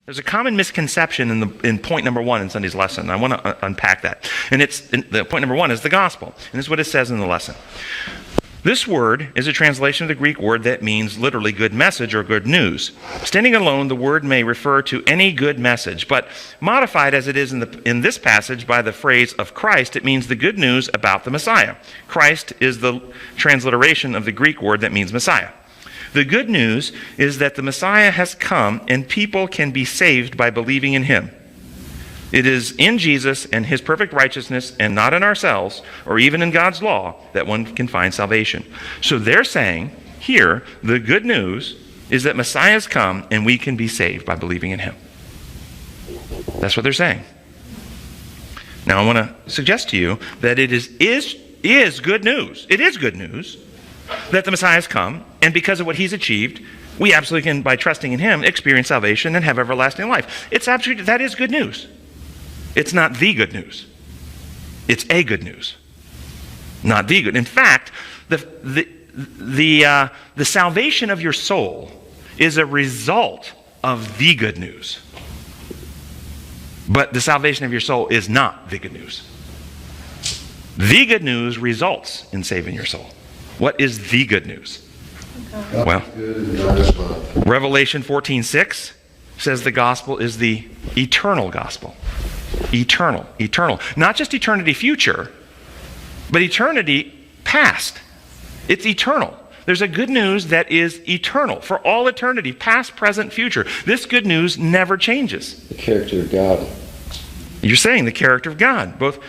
There's a common misconception in point number 1 in Sunday's lesson. I want to unpack that. And the point number 1 is the gospel. And this is what it says in the lesson. This word is a translation of the Greek word that means literally good message or good news. Standing alone, the word may refer to any good message, but modified as it is in this passage by the phrase of Christ, it means the good news about the Messiah. Christ is the transliteration of the Greek word that means Messiah. The good news is that the Messiah has come and people can be saved by believing in him. It is in Jesus and his perfect righteousness and not in ourselves or even in God's law that one can find salvation. So they're saying here, the good news is that Messiah has come and we can be saved by believing in him. That's what they're saying. Now I want to suggest to you that it is good news. It is good news that the Messiah has come, and because of what he's achieved, we absolutely can, by trusting in him, experience salvation and have everlasting life. That is good news. It's not the good news. It's a good news, not the good. In fact, the salvation of your soul is a result of the good news. But the salvation of your soul is not the good news. The good news results in saving your soul. What is the good news? Well, Revelation 14:6 says the gospel is the eternal gospel. Eternal. Not just eternity future, but eternity past. It's eternal. There's a good news that is eternal for all eternity, past, present, future. This good news never changes. The character of God. You're saying the character of God. Both.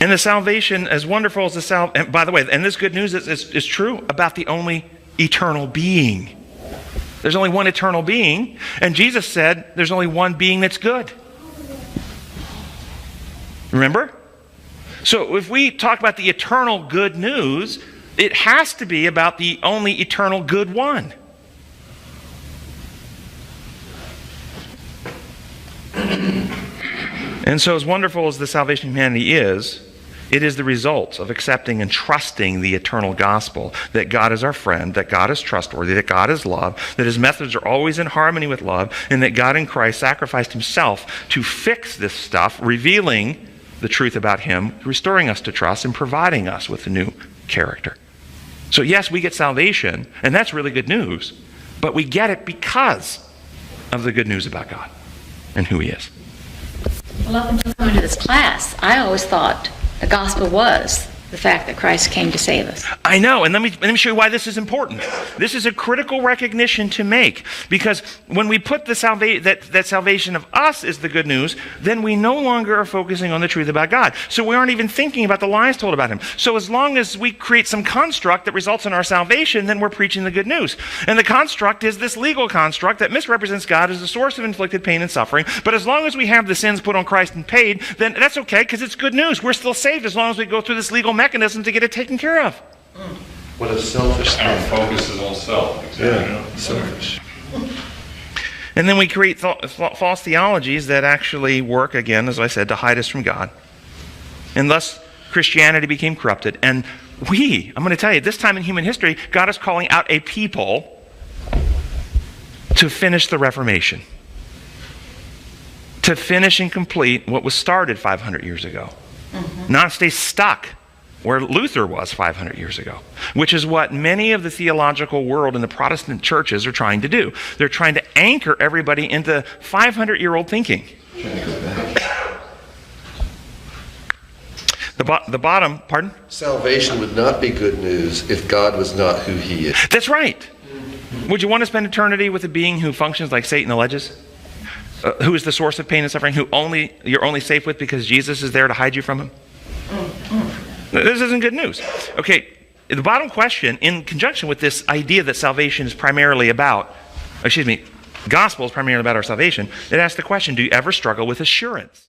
And the salvation, as wonderful as the salvation, and by the way, and this good news is true about the only eternal being. There's only one eternal being, and Jesus said there's only one being that's good. Remember? So if we talk about the eternal good news, it has to be about the only eternal good one. And so as wonderful as the salvation of humanity is, it is the result of accepting and trusting the eternal gospel, that God is our friend, that God is trustworthy, that God is love, that his methods are always in harmony with love, and that God in Christ sacrificed himself to fix this stuff, revealing the truth about him, restoring us to trust, and providing us with a new character. So yes, we get salvation, and that's really good news, but we get it because of the good news about God and who he is. Well, up until coming to this class, I always thought the gospel was the fact that Christ came to save us. I know, and let me show you why this is important. This is a critical recognition to make, because when we put the that salvation of us is the good news, then we no longer are focusing on the truth about God. So we aren't even thinking about the lies told about him. So as long as we create some construct that results in our salvation, then we're preaching the good news. And the construct is this legal construct that misrepresents God as the source of inflicted pain and suffering. But as long as we have the sins put on Christ and paid, then that's okay, because it's good news. We're still saved as long as we go through this legal mechanism to get it taken care of. What a selfish thing. Our focus is on self. Exactly. Yeah, selfish. And then we create false theologies that actually work, again, as I said, to hide us from God. And thus, Christianity became corrupted. And I'm going to tell you, this time in human history, God is calling out a people to finish the Reformation. To finish and complete what was started 500 years ago. Not stay stuck where Luther was 500 years ago, which is what many of the theological world and the Protestant churches are trying to do. They're trying to anchor everybody into 500-year-old thinking. The bottom, pardon? Salvation would not be good news if God was not who he is. That's right. Would you want to spend eternity with a being who functions like Satan alleges? Who is the source of pain and suffering, who you're only safe with because Jesus is there to hide you from him? This isn't good news. Okay, the bottom question, in conjunction with this idea that salvation is primarily about, gospel is primarily about our salvation, it asks the question, do you ever struggle with assurance?